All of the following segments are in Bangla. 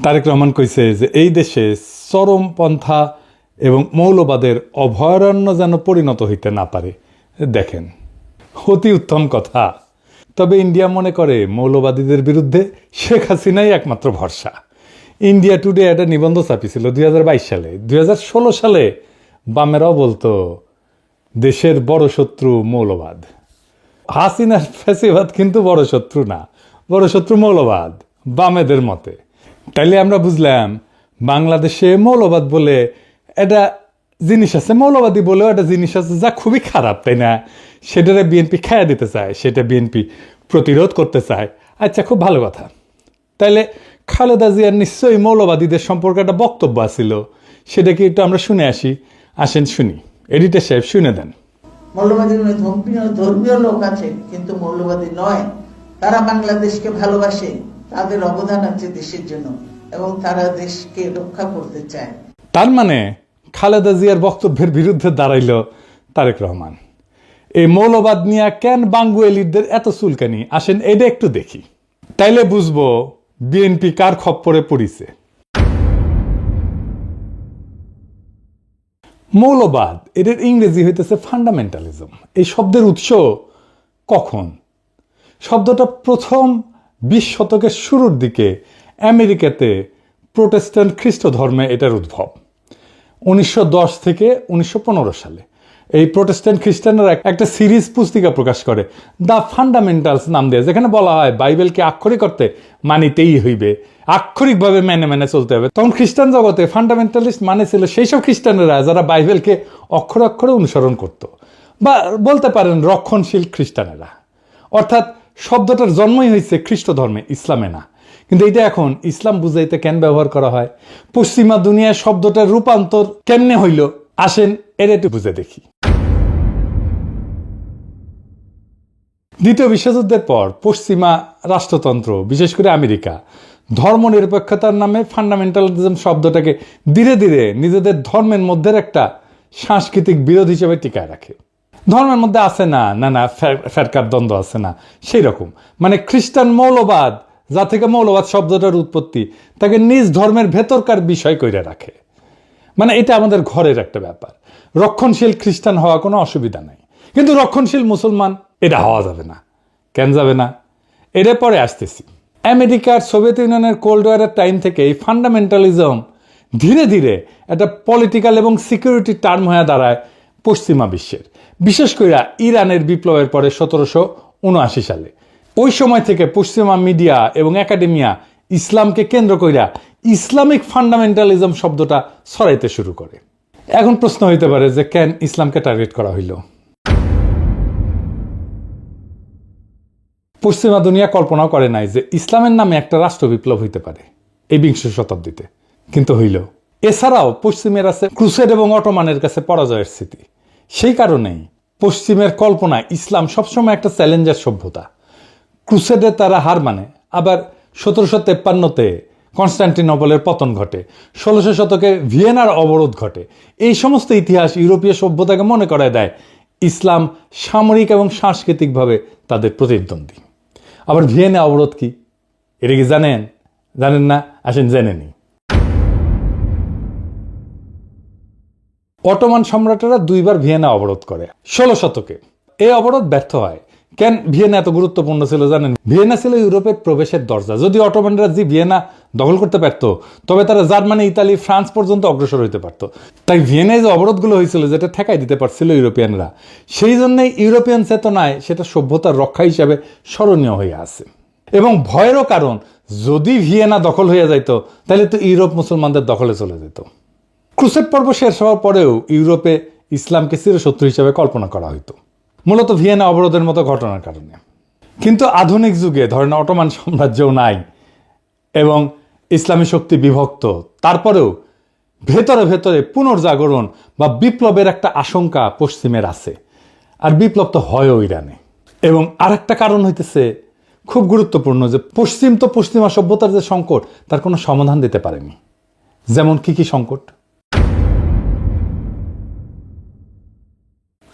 তারেক রহমান কইছে যে এই দেশে চরমপন্থা এবং মৌলবাদের অভয়ারণ্য যেন পরিণত হইতে না পারে। দেখেন, অতি উত্তম কথা। তবে ইন্ডিয়া মনে করে মৌলবাদীদের বিরুদ্ধে শেখ হাসিনাই একমাত্র ভরসা। ইন্ডিয়া টুডে একটা নিবন্ধ ছাপিয়েছিল 2022 সালে। 2016 সালে বামেরাও বলতো দেশের বড় শত্রু মৌলবাদ। হাসিনার ফ্যাসিবাদ কিন্তু বড় শত্রু না, বড় শত্রু মৌলবাদ বামেদের মতে। তাইলে আমরা বুঝলাম বাংলাদেশে মৌলবাদ বলে একটা জিনিস আছে, মৌলবাদী বলেও একটা জিনিস আছে যা খুবই খারাপ, তাই না? সেটারে বিএনপি খাইয়া দিতে চায়, সেটা বিএনপি প্রতিরোধ করতে চায়। আচ্ছা, খুব ভালো কথা। তাইলে খালেদা জিয়ার নিশ্চয়ই মৌলবাদীদের সম্পর্কে একটা বক্তব্য আছিল, সেটা কি একটু আমরা শুনে আসি? আসেন শুনি, এডিটর সাহেব শুনে দেন। মৌলবাদী ধর্মীয় লোক আছে কিন্তু মৌলবাদী নয়। তারা বাংলাদেশকে ভালোবাসে, তাদের অবদান আছে দেশের জন্য এবং তারা দেশকে রক্ষা করতে চায়। তার মানে খালেদা জিয়ার বক্তব্যের বিরুদ্ধে দাঁড়াইল তারেক রহমান। এই মৌলবাদ নিয়ে কেন বাঙ্গুয়েলিদের এত চুলকানি? আসেন এটা একটু দেখি, তাইলে বুঝবো বিএনপি কার খপ্পরে পড়িছে। মৌলবাদ এদের ইংরেজি হইতেছে ফান্ডামেন্টালিজম। এই শব্দের উৎস কখন? শব্দটা প্রথম 20 শতকের শুরুর দিকে আমেরিকাতে প্রোটেস্ট্যান্ট খ্রিস্ট ধর্মে এটার উদ্ভব। 1910 থেকে 1915 সালে এই প্রোটেস্ট্যান্ট খ্রিস্টানরা একটা সিরিজ পুস্তিকা প্রকাশ করে, দ্য ফান্ডামেন্টালস নাম দিয়ে, যেখানে বলা হয় বাইবেলকে আক্ষরিক অর্থে মানিতেই হইবে, আক্ষরিকভাবে মেনে মেনে চলতে হবে। তখন খ্রিস্টান জগতে ফান্ডামেন্টালিস্ট মানে ছিল সেই সব খ্রিস্টানেরা যারা বাইবেলকে অক্ষরে অক্ষরে অনুসরণ করত, বা বলতে পারেন রক্ষণশীল খ্রিস্টানেরা। অর্থাৎ শব্দটার জন্মই হয়েছে খ্রিস্ট ধর্মে, ইসলামে না। কিন্তু এটা এখন ইসলাম বুঝাইতে কেন ব্যবহার করা হয়? পশ্চিমা দুনিয়ায় শব্দটার রূপান্তর কেমনে হইল? আসেন এর একটু বুঝে দেখি। দ্বিতীয় বিশ্বযুদ্ধের পর পশ্চিমা রাষ্ট্রতন্ত্র, বিশেষ করে আমেরিকা, ধর্মনিরপেক্ষতার নামে ফান্ডামেন্টালিজম শব্দটাকে ধীরে ধীরে নিজেদের ধর্মের মধ্যে একটা সাংস্কৃতিক বিরোধ হিসেবে টিকায় রাখে। ধর্মের মধ্যে আছে না না ফেরকার দ্বন্দ্ব আছে না, সেই রকম। মানে খ্রিস্টান মৌলবাদ, যা থেকে মৌলবাদ শব্দটার উৎপত্তি, তাকে নিজ ধর্মের ভেতরকার বিষয় কইরা রাখে। মানে এটা আমাদের ঘরের একটা ব্যাপার। রক্ষণশীল খ্রিস্টান হওয়া কোনো অসুবিধা নাই, কিন্তু রক্ষণশীল মুসলমান এটা হওয়া যাবে না। কেন যাবে না? এর পরে আসতেছি। আমেরিকার সোভিয়েত ইউনিয়নের কোল্ড ওয়ারের টাইম থেকে এই ফান্ডামেন্টালিজম ধীরে ধীরে একটা পলিটিক্যাল এবং সিকিউরিটি টার্ম হয়ে দাঁড়ায় পশ্চিমা বিশ্বের, বিশেষ করে ইরানের বিপ্লবের পরে 1779 সালে। ওই সময় থেকে পশ্চিমা মিডিয়া এবং একাডেমিয়া ইসলামকে কেন্দ্র কইরা ইসলামিক ফান্ডামেন্টালিজম শব্দটা ছড়াইতে শুরু করে। এখন প্রশ্ন হইতে পারে যে কেন ইসলামকে টার্গেট করা হইল? পশ্চিমা দুনিয়া কল্পনাও করে নাই যে ইসলামের নামে একটা রাষ্ট্র বিপ্লব হইতে পারে এই 20 শতাব্দীতে, কিন্তু হইল। এছাড়াও পশ্চিমের আছে ক্রুসেড এবং অটোমানের কাছে পরাজয়ের স্মৃতি। সেই কারণেই পশ্চিমের কল্পনায় ইসলাম সবসময় একটা চ্যালেঞ্জার সভ্যতা। ক্রুসেডে তারা হার মানে, আবার 1753-তে কনস্টান্টিনোপলের পতন ঘটে, 1600 শতকে ভিয়েনার অবরোধ ঘটে। এই সমস্ত ইতিহাস ইউরোপীয় সভ্যতাকে মনে করায় দেয় ইসলাম সামরিক এবং সাংস্কৃতিকভাবে তাদের প্রতিদ্বন্দ্বী। আবার ভিয়েনা অবরোধ কি, এটা কি জানেন? জানেন না? আসেন জেনে নিই। অটোমান সম্রাটেরা 2বার ভিয়েনা অবরোধ করে 16 শতকে। এই অবরোধ ব্যর্থ হয়। কেন ভিয়েনা এত গুরুত্বপূর্ণ ছিল জানেন? ভিয়েনা ছিল ইউরোপের প্রবেশের দরজা। যদি অটোমানরা যে ভিয়েনা দখল করতে পারত, তবে তারা জার্মানি, ইতালি, ফ্রান্স পর্যন্ত অগ্রসর হইতে পারত। তাই ভিয়েনায় যে অবরোধগুলো হয়েছিল, যেটা ঠেকাই দিতে পারছিল ইউরোপিয়ানরা, সেই জন্যই ইউরোপিয়ান চেতনায় সেটা সভ্যতার রক্ষা হিসাবে স্মরণীয় হয়ে আছে। এবং ভয়েরও কারণ, যদি ভিয়েনা দখল হয়ে যাইত তাহলে তো ইউরোপ মুসলমানদের দখলে চলে যেত। ক্রুসেড পর্ব শেষ হওয়ার পরেও ইউরোপে ইসলামকে চিরশত্রু হিসেবে কল্পনা করা হইতো, মূলত ভিয়েনা অবরোধের মতো ঘটনার কারণে। কিন্তু আধুনিক যুগে ধরেন অটোমান সাম্রাজ্যও নাই এবং ইসলামী শক্তি বিভক্ত, তারপরেও ভেতরে ভেতরে পুনর্জাগরণ বা বিপ্লবের একটা আশঙ্কা পশ্চিমের আছে। আর বিপ্লব তো হয়ও ইরানে। এবং আরেকটা কারণ হইতেছে খুব গুরুত্বপূর্ণ, যে পশ্চিম তো পশ্চিমা সভ্যতার যে সংকট, তার কোনো সমাধান দিতে পারেনি। যেমন কি সংকট?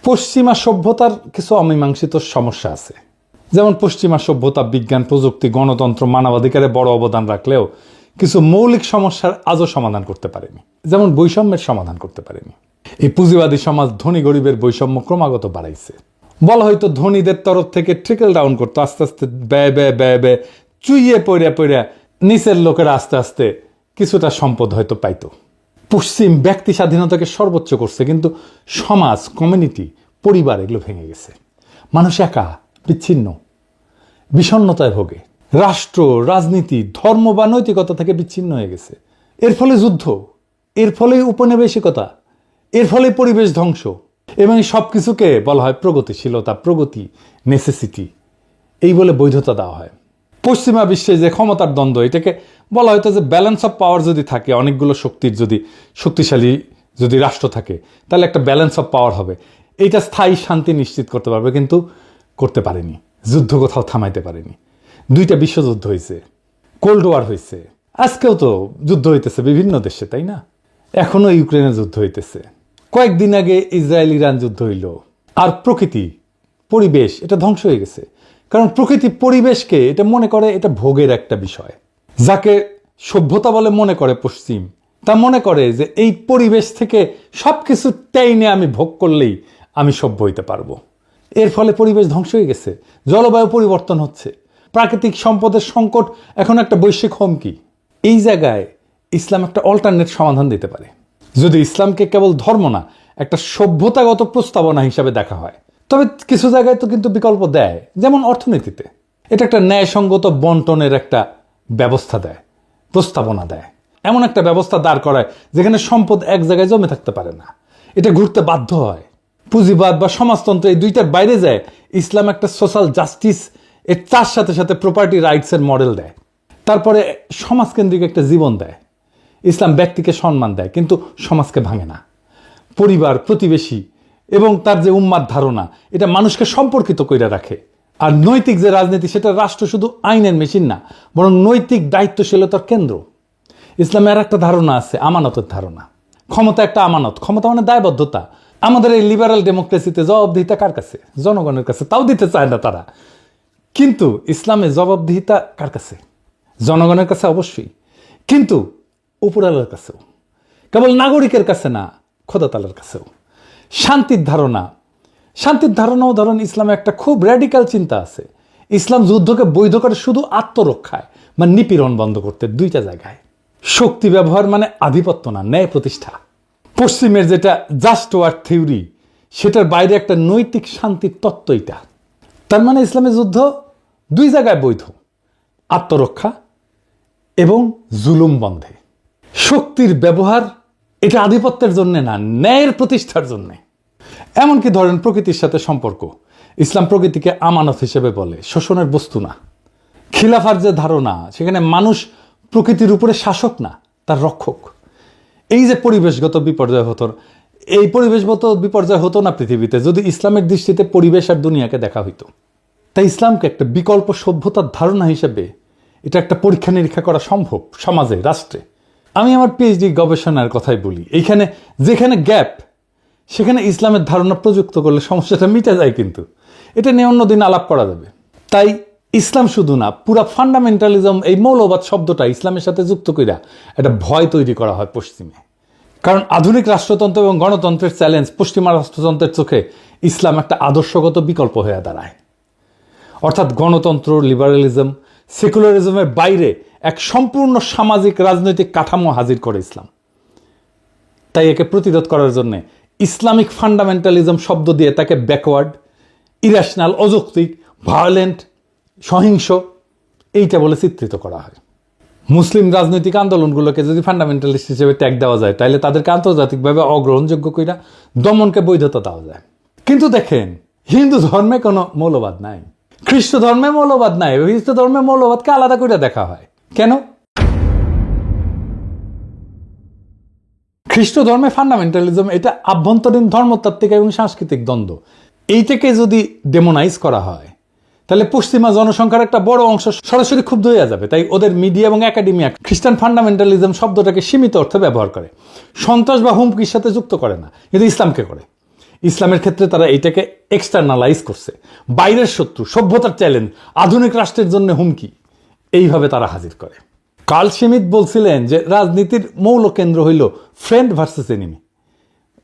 পশ্চিমা সভ্যতার কিছু অমীমাংসিত সমস্যা আছে। যেমন পশ্চিমা সভ্যতা বিজ্ঞান, প্রযুক্তি, গণতন্ত্র, মানবাধিকারে বড় অবদান রাখলেও কিছু মৌলিক সমস্যার আজও সমাধান করতে পারেনি, যেমন বৈষম্যের সমাধান করতে পারেনি। এই পুঁজিবাদী সমাজ ধনী গরিবের বৈষম্য ক্রমাগত বাড়াইছে। বলা হয়তো ধনীদের তরফ থেকে ট্রিকল ডাউন করতো, আস্তে আস্তে ব্যয় ব্যয় ব্যয় ব্যয় চুইয়ে পড়ে নিচের লোকেরা আস্তে আস্তে কিছুটা সম্পদ হয়তো পাইতো। পশ্চিম ব্যক্তি স্বাধীনতাকে সর্বোচ্চ করছে, কিন্তু সমাজ, কমিউনিটি, পরিবার এগুলো ভেঙে গেছে। মানুষ একা, বিচ্ছিন্ন, বিষণ্ণতায় ভোগে। রাষ্ট্র, রাজনীতি, ধর্ম বা নৈতিকতা থেকে বিচ্ছিন্ন হয়ে গেছে। এর ফলে যুদ্ধ, এর ফলে উপনিবেশিকতা, এর ফলে পরিবেশ ধ্বংস, এবং সব কিছুকে বলা হয় প্রগতিশীলতা, প্রগতি, নেসেসিটি, এই বলে বৈধতা দেওয়া হয়। পশ্চিমা বিশ্বে যে ক্ষমতার দ্বন্দ্ব, এটাকে বলা হয়তো যে ব্যালেন্স অফ পাওয়ার যদি থাকে, অনেকগুলো শক্তির যদি শক্তিশালী যদি রাষ্ট্র থাকে, তাহলে একটা ব্যালেন্স অফ পাওয়ার হবে, এইটা স্থায়ী শান্তি নিশ্চিত করতে পারবে। কিন্তু করতে পারেনি, যুদ্ধ কোথাও থামাইতে পারেনি। 2টা বিশ্বযুদ্ধ হয়েছে, কোল্ড ওয়ার হয়েছে, আজকেও তো যুদ্ধ হইতেছে বিভিন্ন দেশে, তাই না? এখনো ইউক্রেনে যুদ্ধ হইতেছে, কয়েকদিন আগে ইসরায়েল ইরান যুদ্ধ হইল। আর প্রকৃতি, পরিবেশ, এটা ধ্বংস হয়ে গেছে। কারণ প্রকৃতি পরিবেশকে এটা মনে করে এটা ভোগের একটা বিষয়। যাকে সভ্যতা বলে মনে করে পশ্চিম, তা মনে করে যে এই পরিবেশ থেকে সব কিছু টেনে আমি ভোগ করলেই আমি সভ্য হইতে পারবো। এর ফলে পরিবেশ ধ্বংস হয়ে গেছে, জলবায়ু পরিবর্তন হচ্ছে, প্রাকৃতিক সম্পদের সংকট এখন একটা বৈশ্বিক হুমকি। এই জায়গায় ইসলাম একটা অল্টারনেট সমাধান দিতে পারে, যদি ইসলামকে কেবল ধর্ম না, একটা সভ্যতাগত প্রস্তাবনা হিসাবে দেখা হয়। তবে কিছু জায়গায় তো কিন্তু বিকল্প দেয়, যেমন অর্থনীতিতে এটা একটা ন্যায়সঙ্গত বন্টনের একটা ব্যবস্থা দেয়, প্রস্তাবনা দেয়। এমন একটা ব্যবস্থা দাঁড় করায় যেখানে সম্পদ এক জায়গায় জমে থাকতে পারে না, এটা ঘুরতে বাধ্য হয়। পুঁজিবাদ বা সমাজতন্ত্র এই দুইটার বাইরে যায় ইসলাম একটা সোশ্যাল জাস্টিস, এর তার সাথে সাথে প্রপার্টি রাইটসের মডেল দেয়। তারপরে সমাজকেন্দ্রিক একটা জীবন দেয়। ইসলাম ব্যক্তিকে সম্মান দেয়, কিন্তু সমাজকে ভাঙে না। পরিবার, প্রতিবেশী এবং তার যে উম্মাদ ধারণা, এটা মানুষকে সম্পর্কিত করে রাখে। আর নৈতিক যে রাজনীতি, সেটা রাষ্ট্র শুধু আইনের মেশিন না, বরং নৈতিক দায়িত্বশীলতার কেন্দ্র। ইসলামের একটা ধারণা আছে, আমানতের ধারণা। ক্ষমতা একটা আমানত, ক্ষমতা মানে দায়বদ্ধতা। আমাদের এই লিবারাল ডেমোক্রেসিতে জবাবদিহিতা কার কাছে? জনগণের কাছে, তাও দিতে চায় না তারা। কিন্তু ইসলামে জবাবদিহিতা কার কাছে? জনগণের কাছে অবশ্যই, কিন্তু উপরালার কাছেও, কেবল নাগরিকের কাছে না, খোদা তাআলার কাছেও। শান্তির ধারণাও ধরেন ইসলামে একটা খুব র্যাডিক্যাল চিন্তা আছে। ইসলাম যুদ্ধকে বৈধ করে শুধু আত্মরক্ষায়, মানে নিপীড়ন বন্ধ করতে 2টা জায়গায়। শক্তি ব্যবহার মানে আধিপত্য না, ন্যায় প্রতিষ্ঠা। পশ্চিমের যেটা জাস্ট ওয়ার থিওরি, সেটার বাইরে একটা নৈতিক শান্তির তত্ত্ব এটা। তার মানে ইসলামের যুদ্ধ 2 জায়গায় বৈধ, আত্মরক্ষা এবং জুলুম বন্ধে। শক্তির ব্যবহার এটা আধিপত্যের জন্য না, ন্যায়ের প্রতিষ্ঠার জন্য। এমনকি ধরেন প্রকৃতির সাথে সম্পর্ক, ইসলাম প্রকৃতিকে আমানত হিসেবে বলে, শোষণের বস্তু না। খিলাফার যে ধারণা, সেখানে মানুষ প্রকৃতির উপরে শাসক না, তার রক্ষক। এই যে পরিবেশগত বিপর্যয় হতো, এই পরিবেশগত বিপর্যয় হতো না পৃথিবীতে যদি ইসলামের দৃষ্টিতে পরিবেশ আর দুনিয়াকে দেখা হইতো। তাই ইসলামকে একটা বিকল্প সভ্যতার ধারণা হিসেবে এটা একটা পরীক্ষা নিরীক্ষা করা সম্ভব সমাজে, রাষ্ট্রে। আমি আমার পিএইচডি গবেষণার কথাই বলি, এইখানে যেখানে গ্যাপ, সেখানে ইসলামের ধারণা প্রযুক্ত করলে সমস্যাটা মিটে যায়, কিন্তু এটা নিয়ে অন্যদিন আলাপ করা যাবে। তাই ইসলাম শুধু না, পুরা ফান্ডামেন্টালিজম, এই মৌলবাদ শব্দটা ইসলামের সাথে যুক্ত কইরা একটা ভয় তৈরি করা হয় পশ্চিমে। কারণ আধুনিক রাষ্ট্রতন্ত্র এবং গণতন্ত্রের চ্যালেঞ্জ পশ্চিমা রাষ্ট্রতন্ত্রের চোখে ইসলাম একটা আদর্শগত বিকল্প হয়ে দাঁড়ায়। অর্থাৎ গণতন্ত্র, লিবারালিজম, সেকুলারিজমের বাইরে এক সম্পূর্ণ সামাজিক রাজনৈতিক কাঠামো হাজির করে ইসলাম। তাই একে প্রতিরোধ করার জন্য ইসলামিক ফান্ডামেন্টালিজম শব্দ দিয়ে তাকে ব্যাকওয়ার্ড, ইরেশনাল, অযৌক্তিক, ভায়োলেন্ট, সহিংস এইটা বলে চিত্রিত করা হয়। মুসলিম রাজনৈতিক আন্দোলনগুলোকে যদি ফান্ডামেন্টালিস্ট হিসেবে ট্যাগ দেওয়া যায়, তাহলে তাদেরকে আন্তর্জাতিকভাবে অগ্রহণযোগ্য কইরা দমনকে বৈধতা দেওয়া যায়। কিন্তু দেখেন, হিন্দু ধর্মে কোনো মৌলবাদ নাই, খ্রিস্ট ধর্মে মৌলবাদ নাই, খ্রিস্ট ধর্মে মৌলবাদকে আলাদা করে দেখা হয়। কেন? খ্রিস্ট ধর্মে ফান্ডামেন্টালিজম এটা আভ্যন্তরীণ ধর্মতাত্ত্বিক এবং সাংস্কৃতিক দ্বন্দ্ব, এইটাকে যদি ডেমোনাইজ করা হয়, তাহলে পশ্চিমা জনসংখ্যার একটা বড় অংশ সরাসরি ক্ষুব্ধ হয়ে যাবে। তাই ওদের মিডিয়া এবং একাডেমিয়া খ্রিস্টান ফান্ডামেন্টালিজম শব্দটাকে সীমিত অর্থে ব্যবহার করে, সন্ত্রাস বা হুমকির সাথে যুক্ত করে না, কিন্তু ইসলামকে করে। ইসলামের ক্ষেত্রে তারা এটাকে এক্সটার্নালাইজ করছে, বাইরের শত্রু, সভ্যতার চ্যালেঞ্জ, আধুনিক রাষ্ট্রের জন্য হুমকি, এইভাবে তারা হাজির করে। কার্ল শিমিত বলছিলেন যে রাজনীতির মৌল কেন্দ্র হইল ফ্রেন্ড ভার্সেস এনিমি,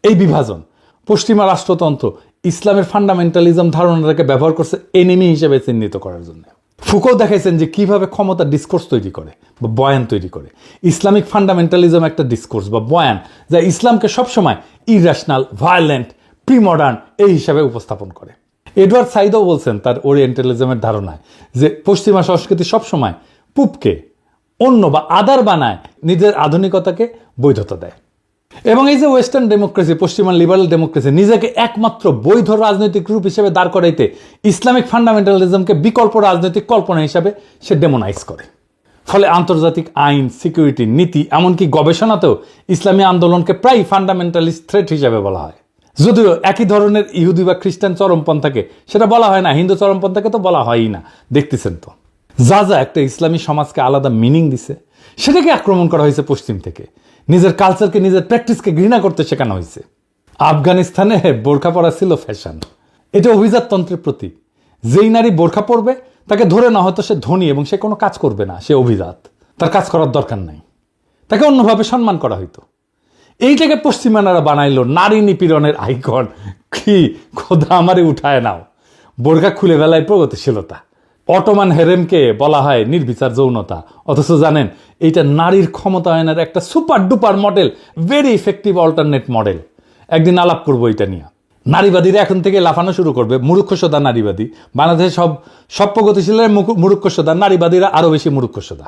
এই বিভাজন। পশ্চিমা রাষ্ট্রতন্ত্র ইসলামের ফান্ডামেন্টালিজম ধারণাটাকে ব্যবহার করছে এনিমি হিসেবে চিহ্নিত করার জন্য। ফুকো দেখাইছেন যে কিভাবে ক্ষমতা ডিসকোর্স তৈরি করে বা বয়ান তৈরি করে। ইসলামিক ফান্ডামেন্টালিজম একটা ডিসকোর্স বা বয়ান যা ইসলামকে সবসময় ইরাশনাল, ভায়োলেন্ট, প্রিমডার্ন এই হিসাবে উপস্থাপন করে। এডওয়ার্ড সাইদও বলছেন তার ওরিয়েন্টালিজমের ধারণায় যে পশ্চিমা সংস্কৃতি সবসময় পুপকে অন্য বা আদার বানায়, নিজের আধুনিকতাকে বৈধতা দেয়। এবং এই যে ওয়েস্টার্ন ডেমোক্রেসি, পশ্চিমা লিবারাল ডেমোক্রেসি নিজেকে একমাত্র বৈধ রাজনৈতিক রূপ হিসেবে দাঁড় করাইতে ইসলামিক ফান্ডামেন্টালিজমকে বিকল্প রাজনৈতিক কল্পনা হিসাবে সে ডেমোনাইজ করে। ফলে আন্তর্জাতিক আইন, সিকিউরিটি, নীতি, এমনকি গবেষণাতেও ইসলামী আন্দোলনকে প্রায় ফান্ডামেন্টালিস্ট থ্রেট হিসাবে বলা হয়। যদিও একই ধরনের ইহুদি বা খ্রিস্টান চরমপন্থাকে সেটা বলা হয় না, হিন্দু চরমপন্থাকে তো বলা হয়ই না, দেখতেছেন তো। যা যা একটা ইসলামী সমাজকে আলাদা মিনিং দিছে সেটাকে আক্রমণ করা হয়েছে পশ্চিম থেকে। নিজের কালচারকে, নিজের প্র্যাকটিসকে ঘৃণা করতে শেখানো হয়েছে। আফগানিস্তানে বোরখা পরা ছিল ফ্যাশন, এটা অভিজাততন্ত্রের প্রতীক। যেই নারী বোরখা পরবে তাকে ধরে না হয়তো সে ধনী এবং সে কোনো কাজ করবে না, সে অভিজাত, তার কাজ করার দরকার নাই, তাকে অন্যভাবে সম্মান করা হইতো। এইটাকে পশ্চিমানারা বানাইলো নারী নিপীড়নের আইকন। কি খোদা আমারে উঠায় নাও। বোরখা খুলে বেলায় প্রগতিশীলতা। অটোমান হেরেমকে বলা হয় নির্বিচার যৌনতা, অথচ জানেন এইটা নারীর ক্ষমতায়নের একটা super duper model, very effective alternate model. একদিন আলাপ করবো এটা নিয়ে। নারীবাদীরা এখন থেকে লাফানো শুরু করবে, মূর্খসোদা নারীবাদী। বাংলাদেশে সব প্রগতিশীলের মূর্খসোদা, নারীবাদীরা আরো বেশি মূর্খসোদা।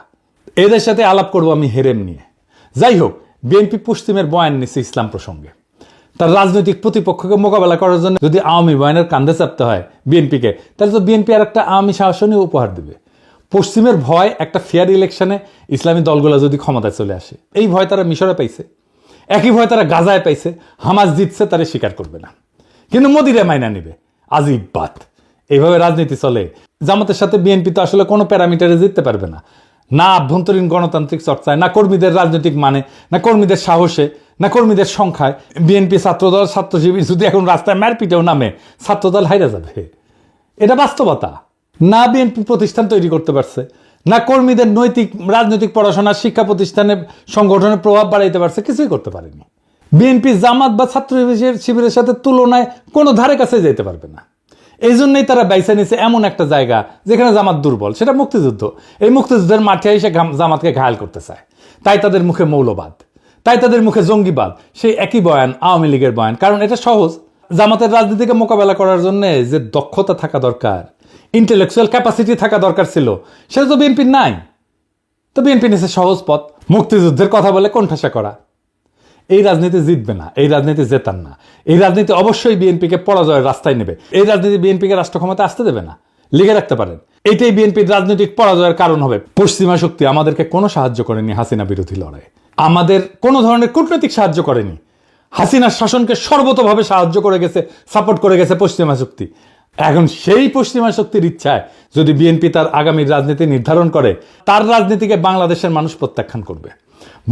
এদের সাথে আলাপ করবো আমি হেরেম নিয়ে। যাই হোক, বিএনপি পশ্চিমের বয়ান নিচ্ছে ইসলাম প্রসঙ্গে। তার রাজনৈতিক প্রতিপক্ষকে মোকাবেলা করার জন্য যদি আওয়ামী বয়ানের কান্দে চাপতে হয় বিএনপিকে, তাহলে তো বিএনপি আর একটা আওয়ামী শাসনই উপহার দেবে। পশ্চিমের ভয় একটা ফেয়ার ইলেকশনে ইসলামী দলগুলো যদি ক্ষমতায় চলে আসে, এই ভয় তারা মিশরে পাইছে, একই ভয় তারা গাজায় পাইছে। হামাস জিতছে, তারা স্বীকার করবে না, কিন্তু মোদিরে মাইনা নিবে। আজিব বাত। এইভাবে রাজনীতি চলে। জামাতের সাথে বিএনপি তো আসলে কোনো প্যারামিটারে জিততে পারবে না, না আভ্যন্তরীণ গণতান্ত্রিক চর্চায়, না কর্মীদের রাজনৈতিক মানে, না কর্মীদের সাহসে, না কর্মীদের সংখ্যায়। বিএনপি ছাত্রদল, ছাত্রজীবী যদি এখন রাস্তায় মারপিটেও নামে, ছাত্রদল হাইরা যাবে। এটা বাস্তবতা। না বিএনপি প্রতিষ্ঠান তৈরি করতে পারছে, না কর্মীদের নৈতিক রাজনৈতিক পড়াশোনা, শিক্ষা প্রতিষ্ঠানে সংগঠনের প্রভাব বাড়াইতে পারছে, কিছুই করতে পারেনি। বিএনপি জামাত বা ছাত্র শিবিরের সাথে তুলনায় কোনো ধারে কাছে যেতে পারবে না। এই জন্যই তারা বাইসা নিছে এমন একটা জায়গা যেখানে জামাত দুর্বল, সেটা মুক্তিযুদ্ধ। এই মুক্তিযুদ্ধের মাঠে এসে জামাতকে ঘায়াল করতে চায়। তাই তাদের মুখে মৌলবাদ, তাই তাদের মুখে জঙ্গিবাদ, সেই একই বয়ান আওয়ামী লীগের বয়ান। কারণ এটা সহজ। জামাতের রাজনীতিকে মোকাবেলা করার জন্য যে দক্ষতা থাকা দরকার, ইন্টেলেকচুয়াল ক্যাপাসিটি থাকা দরকার ছিল, সেটা তো বিএনপির নাই। তো বিএনপি নিছে সহজ পথ, মুক্তিযুদ্ধের কথা বলে কোণঠাসা করা। এই রাজনীতি জিতবে না, এই রাজনীতি জেতান না। এই রাজনীতি অবশ্যই বিএনপিকে পরাজয়ের রাস্তায় নেবে। এই রাজনীতি বিএনপিকে রাষ্ট্র ক্ষমতা আসতে দেবে না, লিখে রাখতে পারেন। এটাই বিএনপির রাজনৈতিক পরাজয়ের কারণ হবে। পশ্চিমা শক্তি আমাদেরকে কোনো সাহায্য করেনি হাসিনা বিরোধী লড়াই, আমাদের কোনো ধরনের কূটনৈতিক সাহায্য করেনি। হাসিনার শাসনকে সর্বতভাবে সাহায্য করে গেছে, সাপোর্ট করে গেছে পশ্চিমা শক্তি। এখন সেই পশ্চিমা শক্তির ইচ্ছায় যদি বিএনপি তার আগামীর রাজনীতি নির্ধারণ করে, তার রাজনীতিকে বাংলাদেশের মানুষ প্রত্যাখ্যান করবে।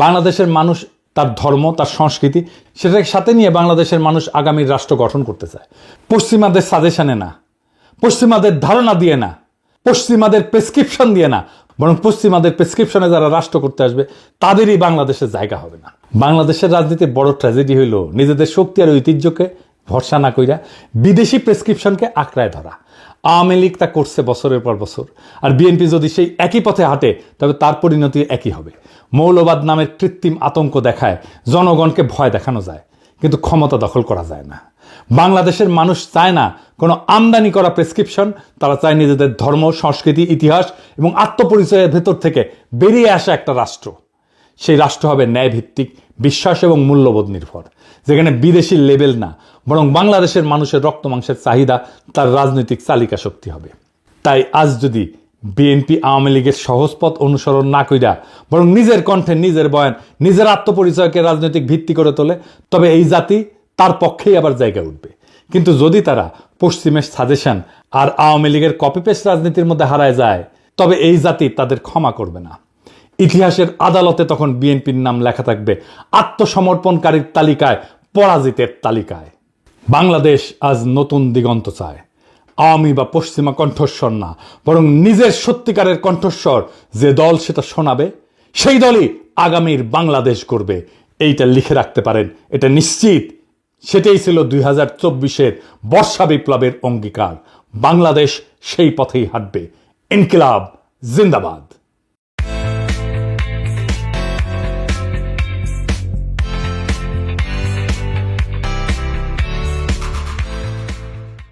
বাংলাদেশের মানুষ তার ধর্ম, তার সংস্কৃতি, সেটাকে সাথে নিয়ে বাংলাদেশের মানুষ আগামীর রাষ্ট্র গঠন করতে চায়। পশ্চিমাদের সাজেশনে না, পশ্চিমাদের ধারণা দিয়ে না, পশ্চিমাদের প্রেসক্রিপশন দিয়ে না, বরং পশ্চিমাদের প্রেসক্রিপশনে যারা রাষ্ট্র করতে আসবে তাদেরই বাংলাদেশের জায়গা হবে না। বাংলাদেশের রাজনীতির বড় ট্র্যাজেডি হইল নিজেদের শক্তি আর ঐতিহ্যকে ভরসা না কইরা বিদেশি প্রেসক্রিপশনকে আঁকড়ায় ধরা। আওয়ামী লীগ তা করছে বছরের পর বছর, আর বিএনপি যদি সেই একই পথে হাঁটে তবে তার পরিণতি একই হবে। মৌলবাদ নামের কৃত্রিম আতঙ্ক দেখায় জনগণকে ভয় দেখানো যায়, কিন্তু ক্ষমতা দখল করা যায় না। বাংলাদেশের মানুষ চায় না কোনো আমদানি করা প্রেসক্রিপশন, তারা চায় নিজেদের ধর্ম, সংস্কৃতি, ইতিহাস এবং আত্মপরিচয়ের ভেতর থেকে বেরিয়ে আসা একটা রাষ্ট্র। সেই রাষ্ট্র হবে ন্যায়ভিত্তিক, বিশ্বাস এবং মূল্যবোধ নির্ভর, যেখানে বিদেশি লেভেল না, বরং বাংলাদেশের মানুষের রক্ত মাংসের চাহিদা তার রাজনৈতিক চালিকা শক্তি হবে। তাই আজ যদি বিএনপি আওয়ামী লীগের সহজ পথ অনুসরণ না কইরা বরং নিজের কণ্ঠে, নিজের বয়ান, নিজের আত্মপরিচয়কে রাজনৈতিক ভিত্তি করে তোলে, তবে এই জাতি তার পক্ষেই আবার জায়গা উঠবে। কিন্তু যদি তারা পশ্চিমের সাজেশন আর আওয়ামী লীগের কপি পেস্ট রাজনীতির মধ্যে হারায় যায়, তবে এই জাতি তাদের ক্ষমা করবে না। ইতিহাসের আদালতে তখন বিএনপির নাম লেখা থাকবে আত্মসমর্পণকারীর তালিকায়, পরাজিতের তালিকায়। বাংলাদেশ আজ নতুন দিগন্ত চায়। আওয়ামী বা পশ্চিমা কণ্ঠস্বর না, বরং নিজের সত্যিকারের কণ্ঠস্বর যে দল সেটা শোনাবে, সেই দলই আগামীর বাংলাদেশ করবে, এইটা লিখে রাখতে পারেন, এটা নিশ্চিত। সেটাই ছিল 2024-এর বর্ষা বিপ্লবের অঙ্গীকার। বাংলাদেশ সেই পথেই হাঁটবে। ইনকিলাব জিন্দাবাদ।